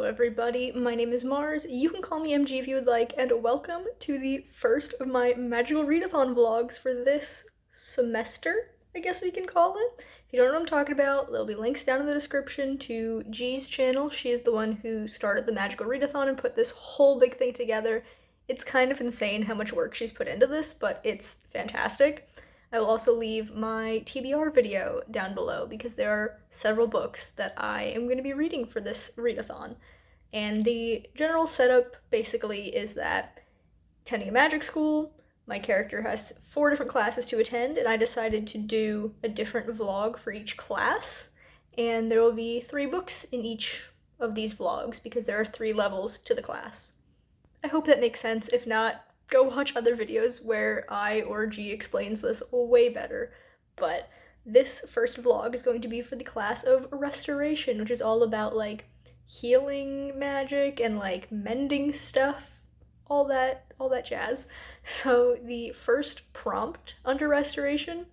everybody, my name is Mars, you can call me MG if you would like, and welcome to the first of my magical readathon vlogs for this semester, I guess we can call it. If you don't know what I'm talking about, there'll be links down in the description to G's channel. She is the one who started the magical readathon and put this whole big thing together. It's kind of insane how much work she's put into this, but it's fantastic. I will also leave my TBR video down below because there are several books that I am going to be reading for this readathon. And the general setup basically is that attending a magic school, my character has 4 different classes to attend, and I decided to do a different vlog for each class. And there will be 3 books in each of these vlogs because there are 3 levels to the class. I hope that makes sense. If not, go watch other videos where I or G explains this way better. But this first vlog is going to be for the class of Restoration, which is all about like healing magic and like mending stuff, all that jazz. So the first prompt under Restoration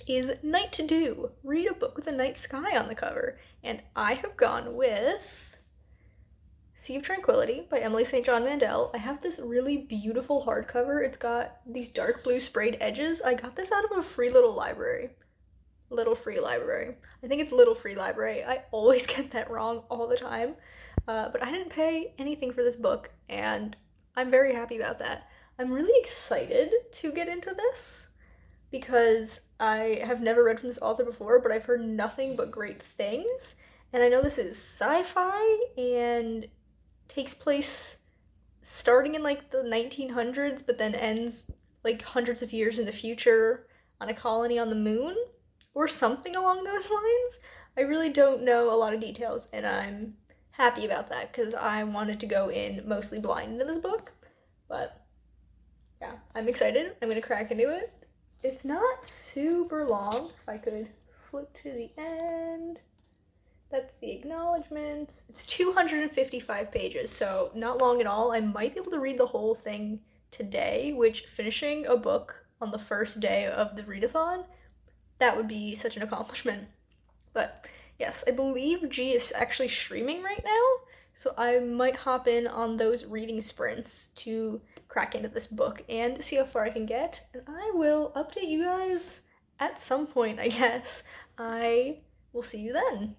is Night to Do. Read a book with a night sky on the cover. And I have gone with Sea of Tranquility by Emily St. John Mandel. I have this really beautiful hardcover. It's got these dark blue sprayed edges. I got this out of a free little library. Little Free Library. I think it's Little Free Library. I always get that wrong all the time. But I didn't pay anything for this book, and I'm very happy about that. I'm really excited to get into this because I have never read from this author before, but I've heard nothing but great things. And I know this is sci-fi and takes place starting in like the 1900s, but then ends like hundreds of years in the future on a colony on the moon or something along those lines. I really don't know a lot of details, and I'm happy about that because I wanted to go in mostly blind into this book. But yeah, I'm excited. I'm gonna crack into it. It's not super long. If I could flip to the end. That's the acknowledgements. It's 255 pages, so not long at all. I might be able to read the whole thing today, which finishing a book on the first day of the readathon, that would be such an accomplishment. But yes, I believe G is actually streaming right now, so I might hop in on those reading sprints to crack into this book and see how far I can get, and I will update you guys at some point, I guess. I will see you then.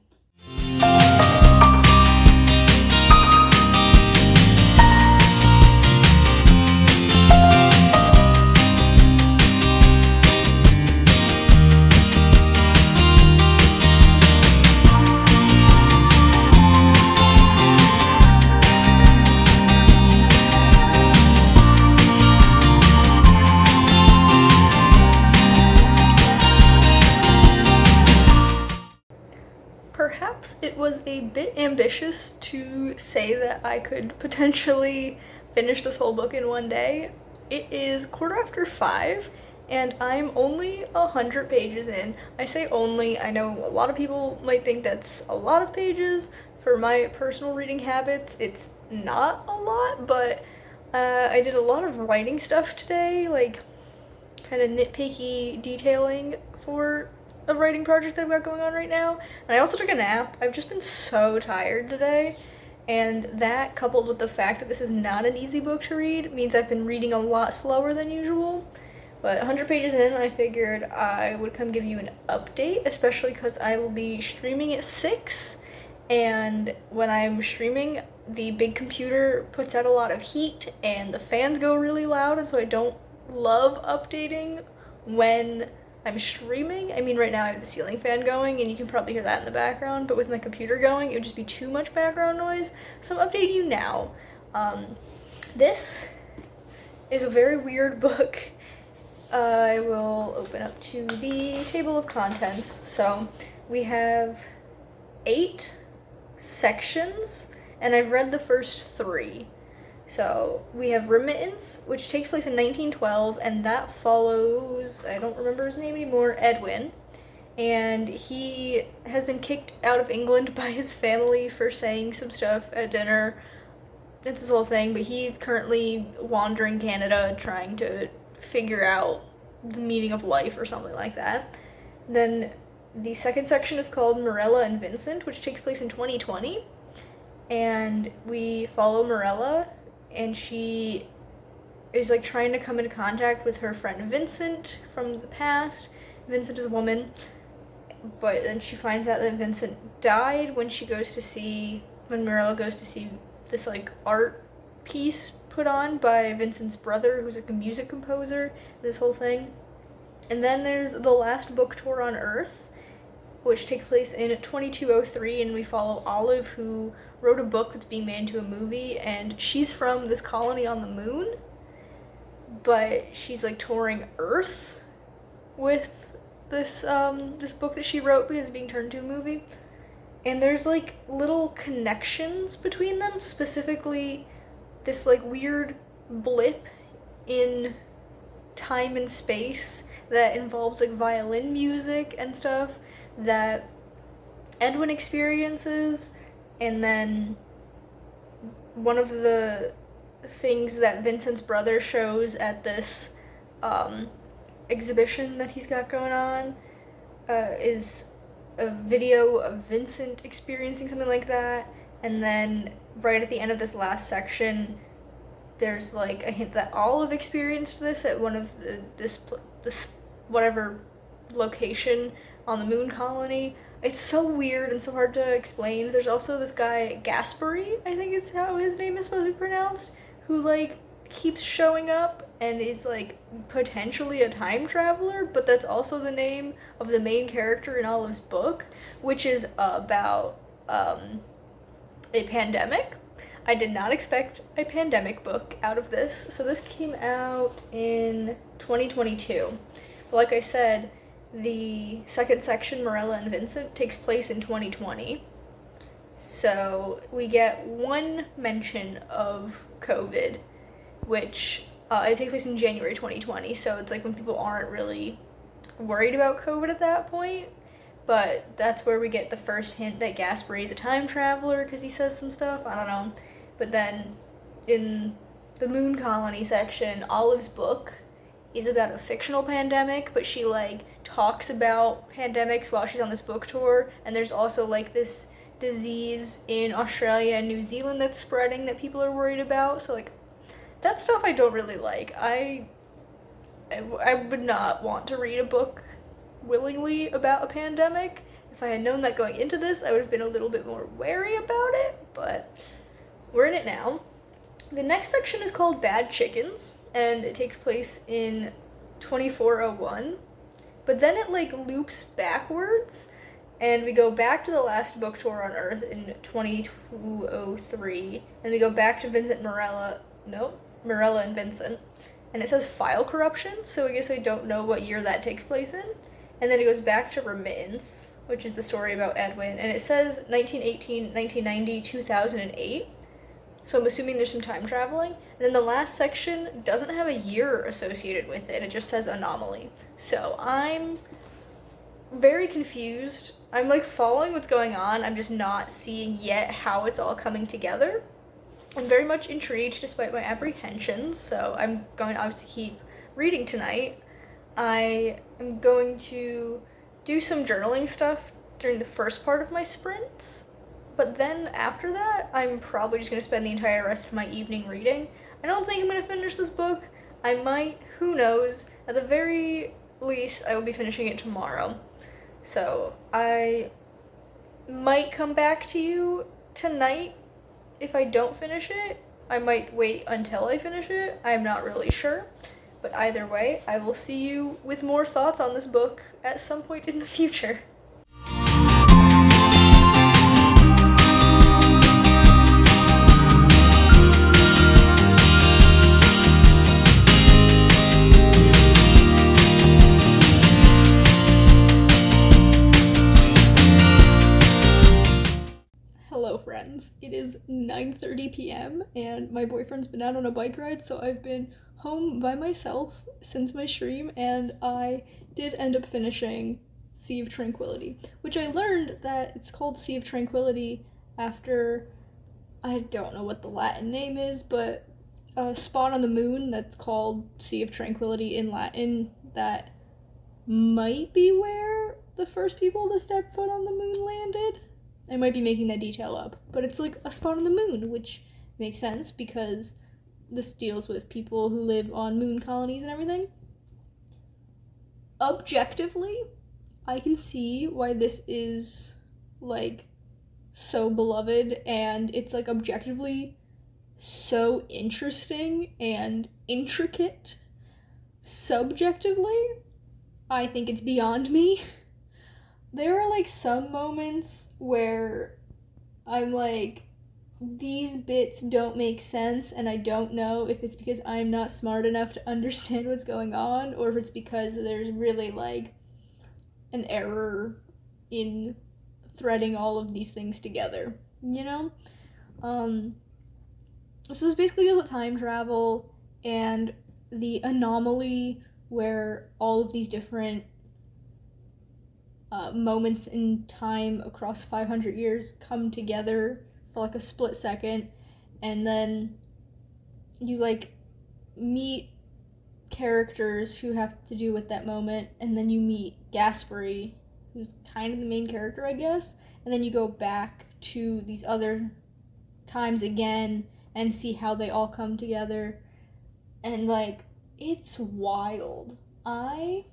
Perhaps it was a bit ambitious to say that I could potentially finish this whole book in one day. It is 5:15 and I'm only 100 pages in. I say only, I know a lot of people might think that's a lot of pages. For my personal reading habits, it's not a lot, but I did a lot of writing stuff today, like kind of nitpicky detailing for a writing project that I've got going on right now. And I also took a nap. I've just been so tired today, and that coupled with the fact that this is not an easy book to read means I've been reading a lot slower than usual. But 100 pages in, I figured I would come give you an update, especially because I will be streaming at 6, and when I'm streaming, the big computer puts out a lot of heat and the fans go really loud, and so I don't love updating when I'm streaming. I mean, right now I have the ceiling fan going and you can probably hear that in the background, but with my computer going, it would just be too much background noise. So I'm updating you now. This is a very weird book. I will open up to the table of contents. So we have 8 sections, and I've read the first 3. So we have Remittance, which takes place in 1912, and that follows, I don't remember his name anymore, Edwin. And he has been kicked out of England by his family for saying some stuff at dinner. It's this whole thing, but he's currently wandering Canada trying to figure out the meaning of life or something like that. Then the second section is called Morella and Vincent, which takes place in 2020. and we follow Morella, and she is like trying to come into contact with her friend Vincent from the past. Vincent is a woman, but then she finds out that Vincent died when Morella goes to see this like art piece put on by Vincent's brother, who's like a music composer, this whole thing. And then there's the last book tour on Earth, which takes place in 2203, and we follow Olive, who wrote a book that's being made into a movie, and she's from this colony on the moon, but she's like touring Earth with this book that she wrote because it's being turned into a movie. And there's like little connections between them, specifically this like weird blip in time and space that involves like violin music and stuff that Edwin experiences, and then one of the things that Vincent's brother shows at this exhibition that he's got going on is a video of Vincent experiencing something like that, and then right at the end of this last section there's like a hint that Olive experienced this at one of this whatever location on the moon colony. It's so weird and so hard to explain. There's also this guy Gaspari, I think is how his name is supposed to be pronounced, who like keeps showing up and is like potentially a time traveler, but that's also the name of the main character in Olive's book, which is about a pandemic. I did not expect a pandemic book out of this. So this came out in 2022. But like I said, the second section, Morella and Vincent, takes place in 2020. So we get one mention of COVID, which it takes place in January 2020. So it's like when people aren't really worried about COVID at that point. But that's where we get the first hint that Gaspari is a time traveler because he says some stuff. I don't know. But then in the moon colony section, Olive's book is about a fictional pandemic, but she like talks about pandemics while she's on this book tour, and there's also like this disease in Australia and New Zealand that's spreading that people are worried about. So like that stuff I don't really like. I would not want to read a book willingly about a pandemic. If I had known that going into this, I would have been a little bit more wary about it, but we're in it now. The next section is called Bad Chickens, and it takes place in 2401, but then it like loops backwards, and we go back to the last book tour on Earth in 2203, and we go back to Morella and Vincent, and it says file corruption, so I guess I don't know what year that takes place in. And then it goes back to Remittance, which is the story about Edwin, and it says 1918, 1990, 2008. So I'm assuming there's some time traveling. And then the last section doesn't have a year associated with it. It just says anomaly. So I'm very confused. I'm like following what's going on. I'm just not seeing yet how it's all coming together. I'm very much intrigued despite my apprehensions. So I'm going to obviously keep reading tonight. I am going to do some journaling stuff during the first part of my sprints. But then after that, I'm probably just going to spend the entire rest of my evening reading. I don't think I'm going to finish this book. I might, who knows. At the very least, I will be finishing it tomorrow. So I might come back to you tonight if I don't finish it. I might wait until I finish it. I'm not really sure. But either way, I will see you with more thoughts on this book at some point in the future. Hello friends, it is 9:30 p.m. and my boyfriend's been out on a bike ride, so I've been home by myself since my stream, and I did end up finishing Sea of Tranquility, which I learned that it's called Sea of Tranquility after, I don't know what the Latin name is, but a spot on the moon that's called Sea of Tranquility in Latin that might be where the first people to step foot on the moon landed. I might be making that detail up, but it's like a spot on the moon, which makes sense because this deals with people who live on moon colonies and everything. Objectively, I can see why this is like so beloved, and it's like objectively so interesting and intricate. Subjectively, I think it's beyond me. There are like some moments where I'm like, these bits don't make sense, and I don't know if it's because I'm not smart enough to understand what's going on, or if it's because there's really like an error in threading all of these things together, you know? So it's basically the time travel and the anomaly where all of these different moments in time across 500 years come together for like a split second, and then you like meet characters who have to do with that moment, and then you meet Gaspari, who's kind of the main character, I guess, and then you go back to these other times again and see how they all come together, and like it's wild. I'm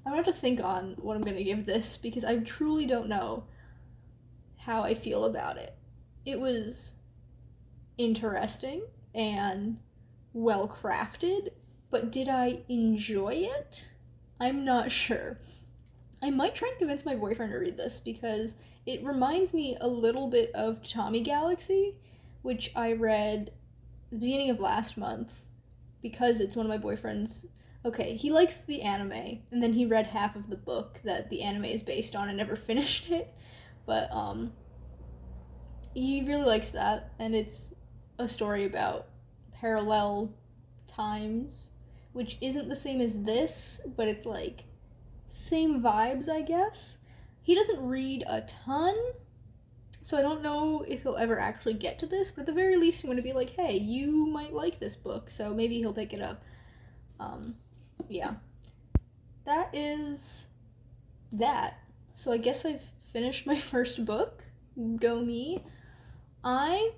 gonna have to think on what I'm gonna give this because I truly don't know how I feel about it. It was interesting and well crafted, but did I enjoy it? I'm not sure. I might try and convince my boyfriend to read this because it reminds me a little bit of Tommy Galaxy, which I read at the beginning of last month because it's one of my boyfriend's. Okay, he likes the anime, and then he read half of the book that the anime is based on and never finished it. But he really likes that, and it's a story about parallel times, which isn't the same as this, but it's like same vibes, I guess. He doesn't read a ton, so I don't know if he'll ever actually get to this, but at the very least I'm going to be like, hey, you might like this book, so maybe he'll pick it up. Yeah. That is that. So I guess I've finished my first book. Go me. I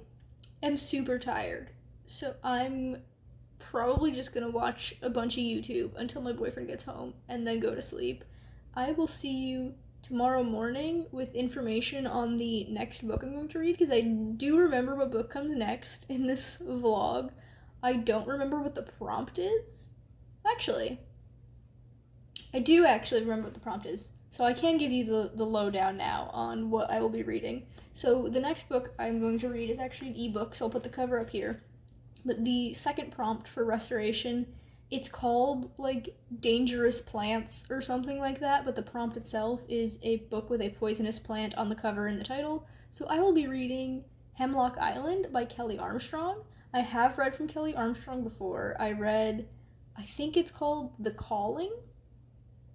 am super tired, so I'm probably just gonna watch a bunch of YouTube until my boyfriend gets home and then go to sleep. I will see you tomorrow morning with information on the next book I'm going to read because I do remember what book comes next in this vlog. I don't remember what the prompt is. Actually, I do actually remember what the prompt is, so I can give you the lowdown now on what I will be reading. So the next book I'm going to read is actually an ebook, so I'll put the cover up here. But the second prompt for restoration, it's called like Dangerous Plants or something like that, but the prompt itself is a book with a poisonous plant on the cover in the title. So I will be reading Hemlock Island by Kelly Armstrong. I have read from Kelly Armstrong before. I think it's called The Calling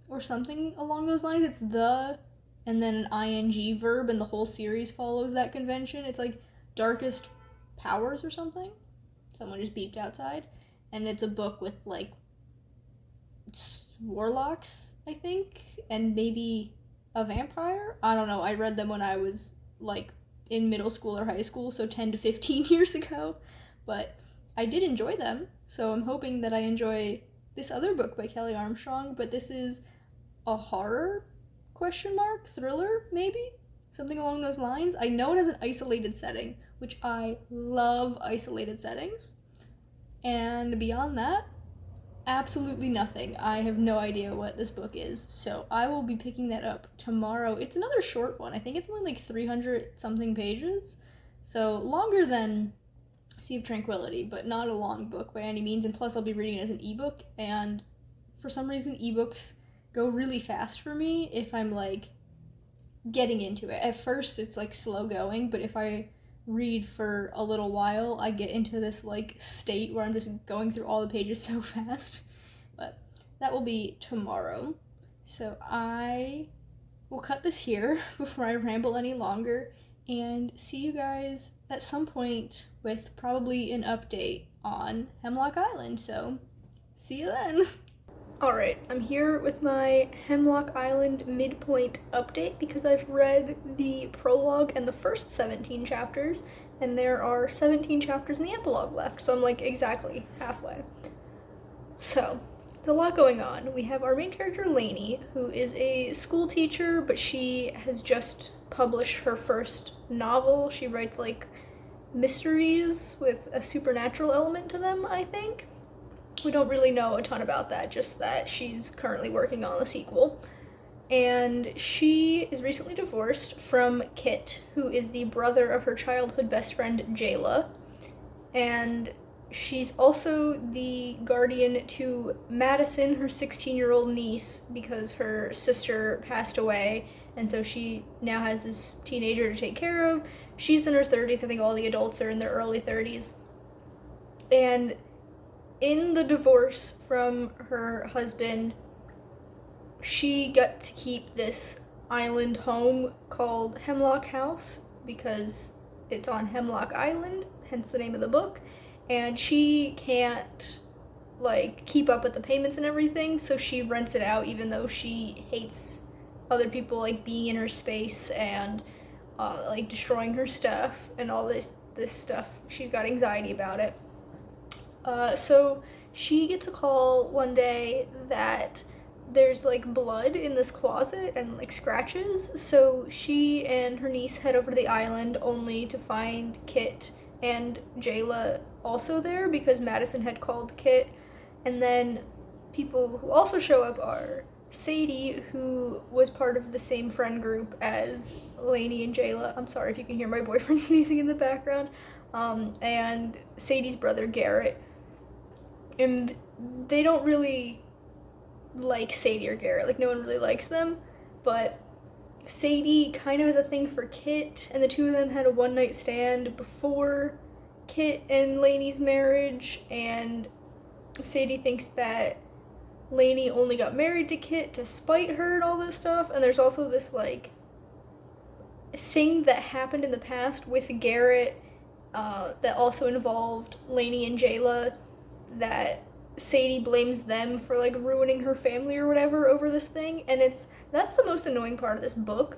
or something along those lines. It's the and then an ing verb, and the whole series follows that convention. It's like Darkest Powers or something. Someone just beeped outside. And it's a book with like warlocks, I think, and maybe a vampire. I don't know. I read them when I was like in middle school or high school, so 10 to 15 years ago. But I did enjoy them, so I'm hoping that I enjoy this other book by Kelly Armstrong, but this is a horror thriller, maybe? Something along those lines. I know it has an isolated setting, which I love isolated settings. And beyond that, absolutely nothing. I have no idea what this book is, so I will be picking that up tomorrow. It's another short one. I think it's only like 300 something pages, so longer than Sea of Tranquility, but not a long book by any means, and plus I'll be reading it as an ebook, and for some reason ebooks go really fast for me if I'm like getting into it. At first it's like slow going, but if I read for a little while I get into this like state where I'm just going through all the pages so fast. But that will be tomorrow, so I will cut this here before I ramble any longer and see you guys at some point with probably an update on Hemlock Island. So see you then. Alright, I'm here with my Hemlock Island midpoint update because I've read the prologue and the first 17 chapters, and there are 17 chapters in the epilogue left, so I'm like exactly halfway. So, there's a lot going on. We have our main character, Lainey, who is a school teacher, but she has just published her first novel. She writes like mysteries with a supernatural element to them, I think. We don't really know a ton about that, just that she's currently working on the sequel. And she is recently divorced from Kit, who is the brother of her childhood best friend, Jayla. And she's also the guardian to Madison, her 16-year-old niece, because her sister passed away, and so she now has this teenager to take care of. She's in her 30s, I think all the adults are in their early 30s. And in the divorce from her husband, she got to keep this island home called Hemlock House because it's on Hemlock Island, hence the name of the book, and she can't like keep up with the payments and everything, so she rents it out even though she hates other people like being in her space and like destroying her stuff and all this stuff. She's got anxiety about it. So she gets a call one day that there's like blood in this closet and like scratches, so she and her niece head over to the island only to find Kit and Jayla also there because Madison had called Kit. And then people who also show up are Sadie, who was part of the same friend group as Lainey and Jayla. I'm sorry if you can hear my boyfriend sneezing in the background. And Sadie's brother Garrett. And they don't really like Sadie or Garrett, like no one really likes them, but Sadie kind of has a thing for Kit, and the two of them had a one-night stand before Kit and Lainey's marriage, and Sadie thinks that Lainey only got married to Kit to spite her and all this stuff. And there's also this like thing that happened in the past with Garrett that also involved Lainey and Jayla, that Sadie blames them for like ruining her family or whatever over this thing. And that's the most annoying part of this book,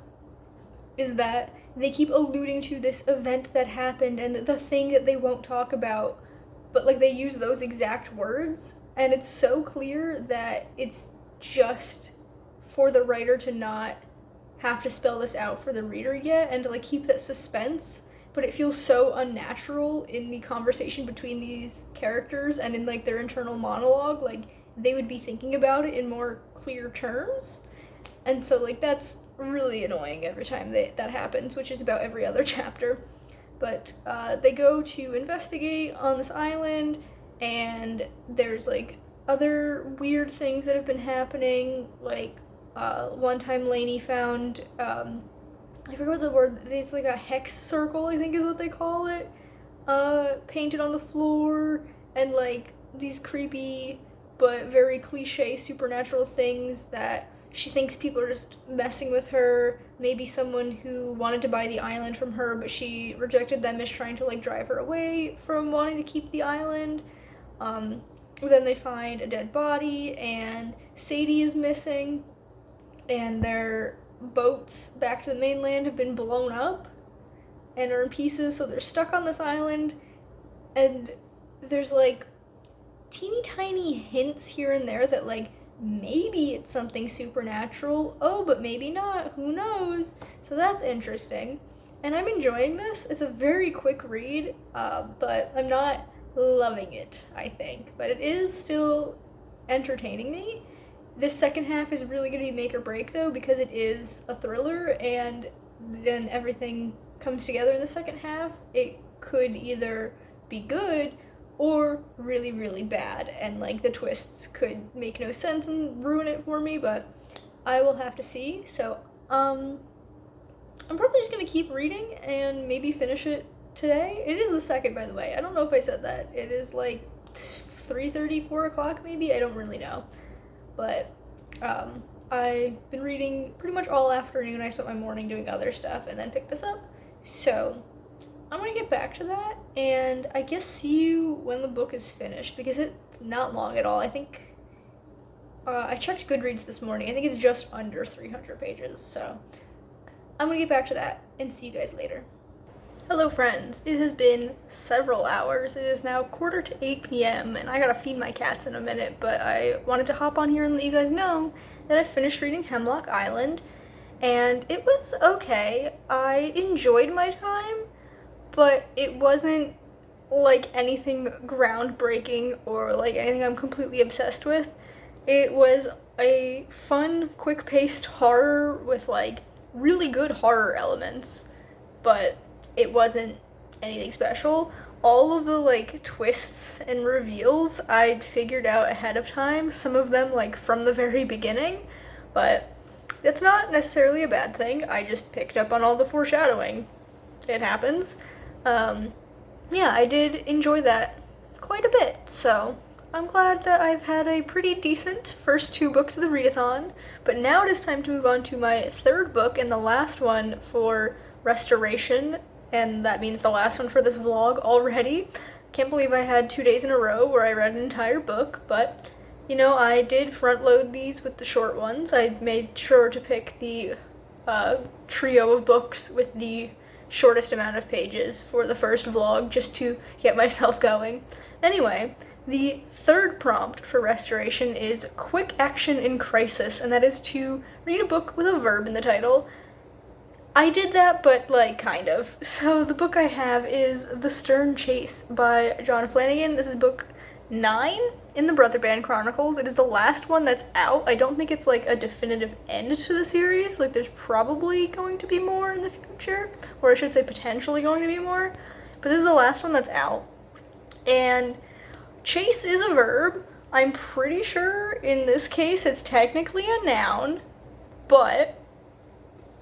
is that they keep alluding to this event that happened and the thing that they won't talk about, but like they use those exact words, and it's so clear that it's just for the writer to not have to spell this out for the reader yet and to like keep that suspense. But it feels so unnatural in the conversation between these characters and in like their internal monologue, like they would be thinking about it in more clear terms. And so like that's really annoying every time that happens, which is about every other chapter. But they go to investigate on this island, and there's like other weird things that have been happening. Like one time Lainey found I forget what the word, it's like a hex circle, I think is what they call it, painted on the floor, and like these creepy but very cliche supernatural things that she thinks people are just messing with her. Maybe someone who wanted to buy the island from her, but she rejected them as trying to like drive her away from wanting to keep the island. Then they find a dead body, and Sadie is missing, and their boats back to the mainland have been blown up and are in pieces, so they're stuck on this island. And there's like teeny tiny hints here and there that like maybe it's something supernatural. Oh, but maybe not. Who knows? So that's interesting. And I'm enjoying this. It's a very quick read, but I'm not loving it, I think. But it is still entertaining me. This second half is really going to be make or break, though, because it is a thriller, and then everything comes together in the second half. It could either be good or really, really bad, and like the twists could make no sense and ruin it for me, but I will have to see. So I'm probably just gonna keep reading and maybe finish it today. It is the second, by the way. I don't know if I said that. It is like 3:30, 4 o'clock maybe, I don't really know, but I've been reading pretty much all afternoon. I spent my morning doing other stuff and then picked this up, so I'm gonna get back to that, and I guess see you when the book is finished, because it's not long at all. I think I checked Goodreads this morning. I think it's just under 300 pages, so I'm gonna get back to that and see you guys later. Hello friends, it has been several hours. It is now 7:45 p.m. and I gotta feed my cats in a minute, but I wanted to hop on here and let you guys know that I finished reading Hemlock Island, and it was okay. I enjoyed my time, but it wasn't like anything groundbreaking or like anything I'm completely obsessed with. It was a fun, quick-paced horror with like really good horror elements, but it wasn't anything special. All of the like twists and reveals I'd figured out ahead of time, some of them like from the very beginning, but that's not necessarily a bad thing. I just picked up on all the foreshadowing. It happens. Yeah, I did enjoy that quite a bit, so I'm glad that I've had a pretty decent first 2 books of the readathon, but now it is time to move on to my 3rd book and the last one for restoration, and that means the last one for this vlog already. Can't believe I had 2 days in a row where I read an entire book, but you know, I did front load these with the short ones. I made sure to pick the trio of books with the shortest amount of pages for the first vlog just to get myself going. Anyway, the 3rd prompt for restoration is quick action in crisis, and that is to read a book with a verb in the title. I did that, but like kind of. So the book I have is The Stern Chase by John Flanagan. This is book 9 in the Brother Band Chronicles. It is the last one that's out. I don't think it's like a definitive end to the series. Like there's probably going to be more in the future, or I should say potentially going to be more, but this is the last one that's out. And chase is a verb. I'm pretty sure in this case it's technically a noun, but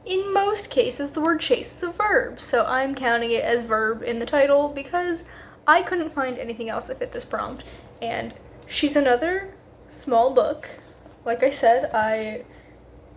in most cases the word chase is a verb, so I'm counting it as verb in the title because I couldn't find anything else that fit this prompt. And she's another small book. Like I said, I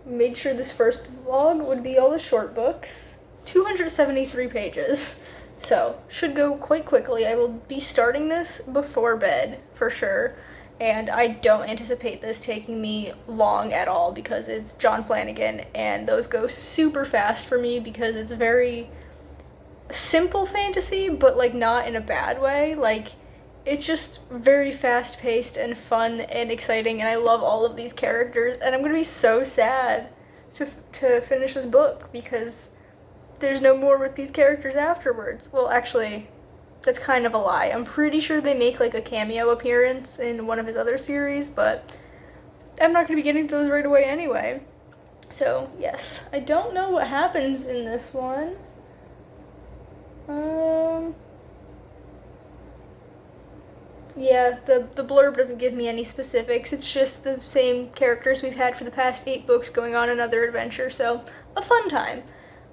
made sure this first vlog would be all the short books. 273 pages, so should go quite quickly. I will be starting this before bed for sure, and I don't anticipate this taking me long at all because it's John Flanagan and those go super fast for me because it's very simple fantasy, but like not in a bad way. Like it's just very fast-paced and fun and exciting, and I love all of these characters, and I'm gonna be so sad to finish this book because there's no more with these characters afterwards. Well, actually, that's kind of a lie. I'm pretty sure they make like a cameo appearance in one of his other series, but I'm not gonna be getting to those right away anyway. So yes, I don't know what happens in this one. Yeah, the blurb doesn't give me any specifics. It's just the same characters we've had for the past 8 books going on another adventure, so a fun time.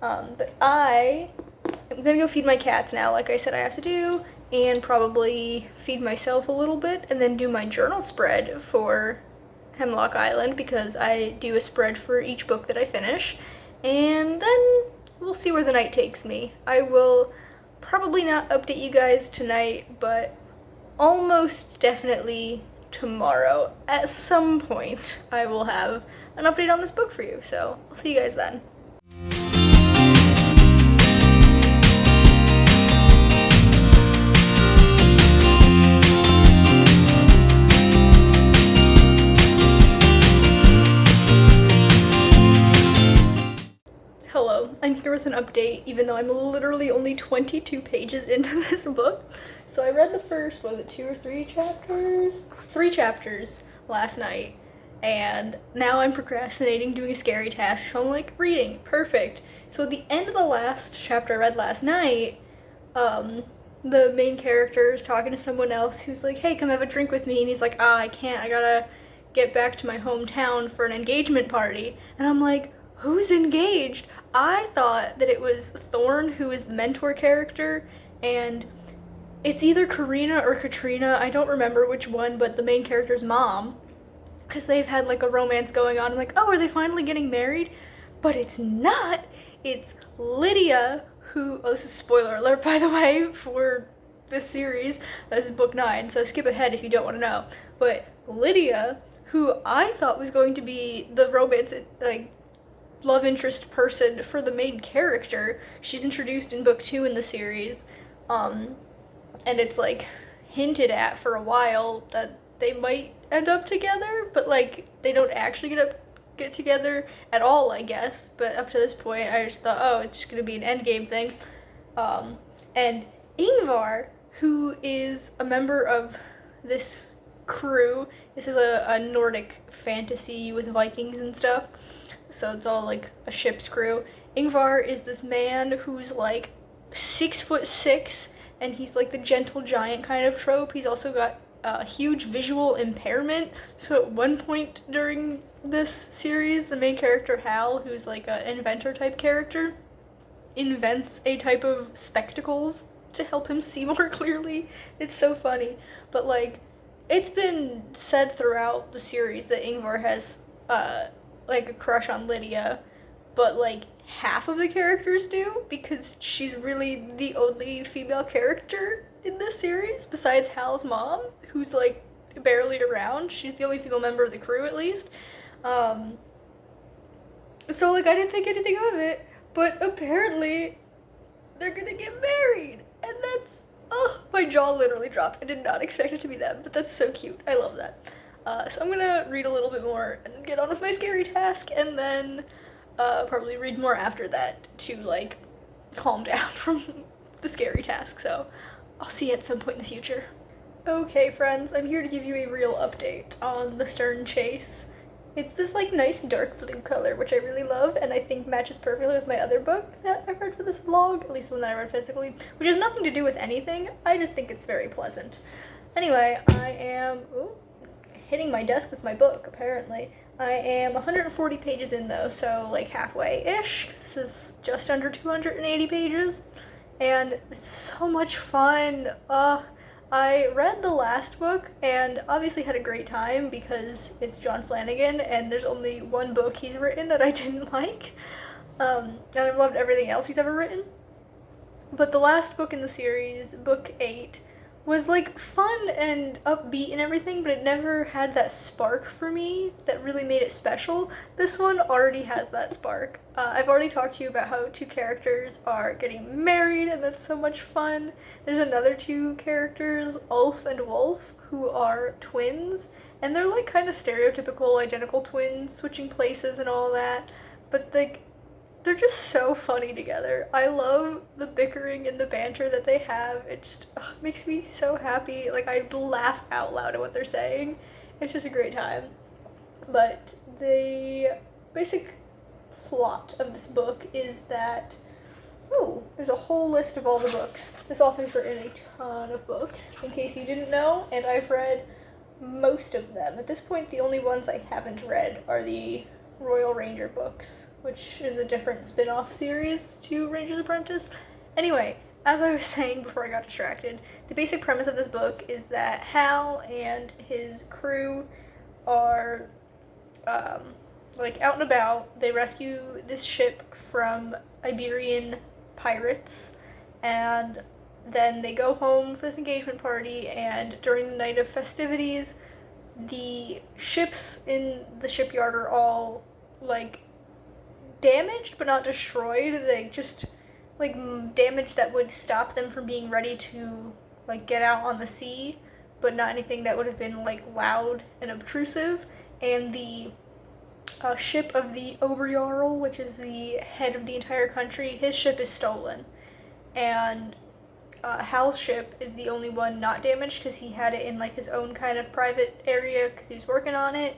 But I am gonna go feed my cats now, like I said I have to do, and probably feed myself a little bit, and then do my journal spread for Hemlock Island, because I do a spread for each book that I finish, and then we'll see where the night takes me. I will probably not update you guys tonight, but almost definitely tomorrow at some point I will have an update on this book for you, so I'll see you guys then. Hello, I'm here with an update, even though I'm literally only 22 pages into this book. So I read the first, was it 2 or 3 chapters? 3 chapters last night, and now I'm procrastinating doing a scary task, so I'm like, reading, perfect. So at the end of the last chapter I read last night, the main character is talking to someone else who's like, hey, come have a drink with me, and he's like, I can't, I gotta get back to my hometown for an engagement party. And I'm like, who's engaged? I thought that it was Thorn, who is the mentor character, and it's either Karina or Katrina, I don't remember which one, but the main character's mom, because they've had like a romance going on. I'm like, oh, are they finally getting married? But it's not. It's Lydia, who, oh, this is spoiler alert by the way for this series. This is book 9, so skip ahead if you don't want to know. But Lydia, who I thought was going to be the romance, like, love interest person for the main character. She's introduced in book 2 in the series, and it's like hinted at for a while that they might end up together, but like they don't actually get together at all, I guess. But up to this point, I just thought, oh, it's just gonna be an endgame thing. And Ingvar, who is a member of this crew, this is a Nordic fantasy with Vikings and stuff, so it's all like a ship's crew. Ingvar is this man who's like 6'6", and he's like the gentle giant kind of trope. He's also got a huge visual impairment. So at one point during this series, the main character Hal, who's like an inventor type character, invents a type of spectacles to help him see more clearly. It's so funny. But like, it's been said throughout the series that Ingvar has like a crush on Lydia, but like half of the characters do, because she's really the only female character in this series besides Hal's mom, who's like barely around. She's the only female member of the crew, at least. So like, I didn't think anything of it, but apparently they're gonna get married, and that's, oh, my jaw literally dropped. I did not expect it to be them, but that's so cute. I love that. So I'm gonna read a little bit more and get on with my scary task, and then probably read more after that to like calm down from the scary task. So I'll see you at some point in the future. Okay friends, I'm here to give you a real update on the Stern Chase. It's this like nice dark blue color, which I really love, and I think matches perfectly with my other book that I've read for this vlog, at least the one that I read physically, which has nothing to do with anything. I just think it's very pleasant. Anyway, I am hitting my desk with my book, apparently. I am 140 pages in though, so like halfway-ish, because this is just under 280 pages, and it's so much fun. I read the last book and obviously had a great time because it's John Flanagan and there's only one book he's written that I didn't like, and I've loved everything else he's ever written. But the last book in the series, book 8, was like fun and upbeat and everything, but it never had that spark for me that really made it special. This one already has that spark. I've already talked to you about how 2 characters are getting married, and that's so much fun. There's another 2 characters, Ulf and Wolf, who are twins, and they're like kind of stereotypical identical twins, switching places and all that, but like, they're just so funny together. I love the bickering and the banter that they have. It just makes me so happy. Like, I laugh out loud at what they're saying. It's just a great time. But the basic plot of this book is that, there's a whole list of all the books. This author's written a ton of books, in case you didn't know, and I've read most of them. At this point, the only ones I haven't read are the Royal Ranger books, which is a different spin-off series to Ranger's Apprentice. Anyway, as I was saying before I got distracted, the basic premise of this book is that Hal and his crew are like out and about. They rescue this ship from Iberian pirates, and then they go home for this engagement party, and during the night of festivities, the ships in the shipyard are all like damaged but not destroyed. They just like damage that would stop them from being ready to like get out on the sea, but not anything that would have been like loud and obtrusive. And the ship of the Oberjarl, which is the head of the entire country, his ship is stolen, and Hal's ship is the only one not damaged because he had it in like his own kind of private area because he was working on it,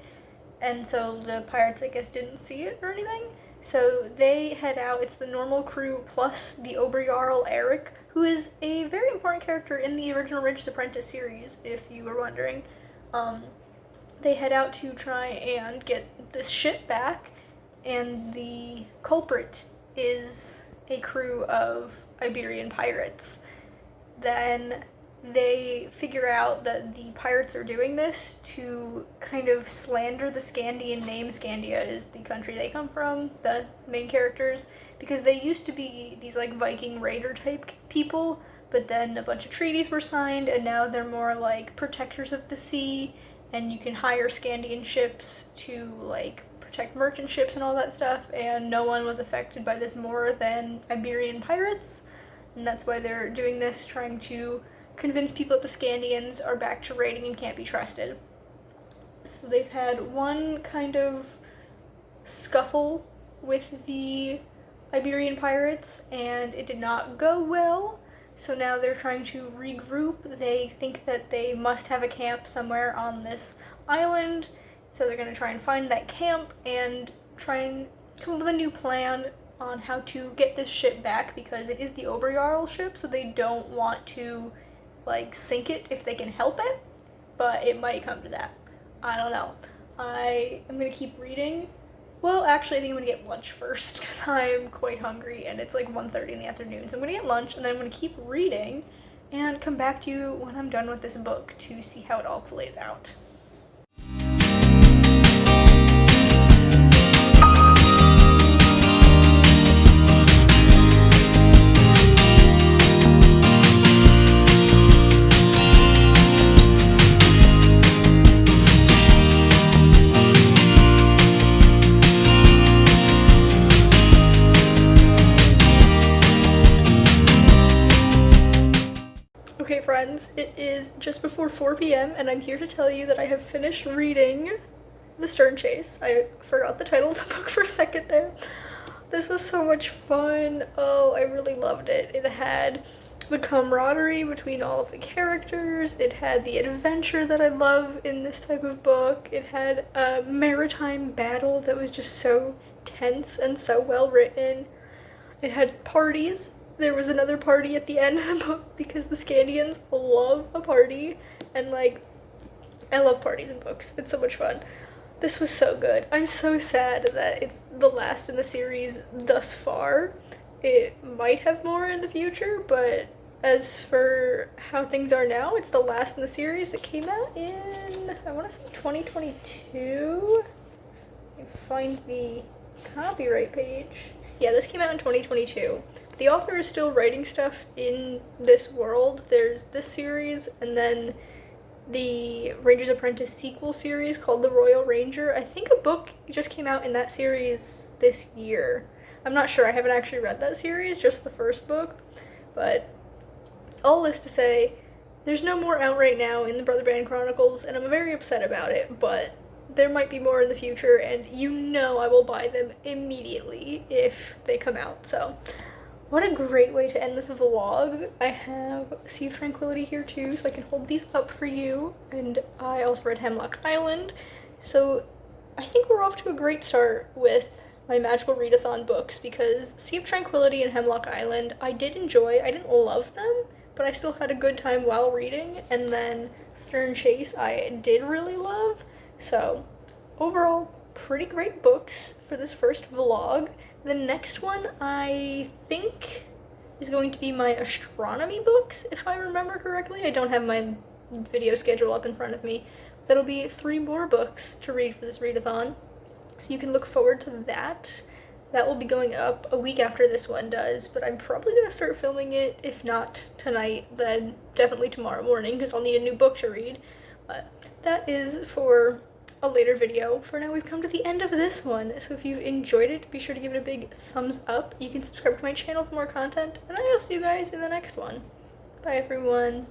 and so the pirates, I guess, didn't see it or anything. So they head out. It's the normal crew plus the Oberjarl Eric, who is a very important character in the original Ranger's Apprentice series, if you were wondering. They head out to try and get this ship back, and the culprit is a crew of Iberian pirates. Then they figure out that the pirates are doing this to kind of slander the Scandian name. Scandia is the country they come from, the main characters, because they used to be these like Viking raider type people, but then a bunch of treaties were signed, and now they're more like protectors of the sea, and you can hire Scandian ships to like protect merchant ships and all that stuff, and no one was affected by this more than Iberian pirates, and that's why they're doing this, trying to convince people that the Scandians are back to raiding and can't be trusted. So they've had one kind of scuffle with the Iberian pirates, and it did not go well. So now they're trying to regroup. They think that they must have a camp somewhere on this island, so they're going to try and find that camp and try and come up with a new plan on how to get this ship back, because it is the Oberjarl ship, so they don't want to like sink it if they can help it, but it might come to that. I don't know. I am going to keep reading. Well, actually, I think I'm gonna get lunch first because I'm quite hungry and it's like 1:30 in the afternoon. So I'm gonna get lunch and then I'm gonna keep reading and come back to you when I'm done with this book to see how it all plays out. Okay friends, it is just before 4 p.m. and I'm here to tell you that I have finished reading The Stern Chase. I forgot the title of the book for a second there. This was so much fun. Oh, I really loved it. It had the camaraderie between all of the characters. It had the adventure that I love in this type of book. It had a maritime battle that was just so tense and so well written. It had parties. There was another party at the end of the book because the Scandians love a party, and like, I love parties in books. It's so much fun. This was so good. I'm so sad that it's the last in the series thus far. It might have more in the future, but as for how things are now, it's the last in the series. It came out in, I want to say 2022. Let me find the copyright page. Yeah, this came out in 2022. The author is still writing stuff in this world. There's this series, and then the Ranger's Apprentice sequel series called The Royal Ranger. I think a book just came out in that series this year. I'm not sure. I haven't actually read that series, just the first book. But all this to say, there's no more out right now in the Brother Band Chronicles, and I'm very upset about it, but there might be more in the future, and you know I will buy them immediately if they come out. So what a great way to end this vlog. I have Sea of Tranquility here too, so I can hold these up for you, and I also read Hemlock Island. So I think we're off to a great start with my magical readathon books, because Sea of Tranquility and Hemlock Island I did enjoy. I didn't love them, but I still had a good time while reading, and then Stern Chase I did really love. So overall, pretty great books for this first vlog. The next one, I think, is going to be my astronomy books, if I remember correctly. I don't have my video schedule up in front of me. That'll be 3 more books to read for this readathon, so you can look forward to that. That will be going up a week after this one does, but I'm probably going to start filming it, if not tonight, then definitely tomorrow morning, because I'll need a new book to read. But that is for a later video. For now, we've come to the end of this one, so if you enjoyed it, be sure to give it a big thumbs up. You can subscribe to my channel for more content, and I will see you guys in the next one. Bye everyone.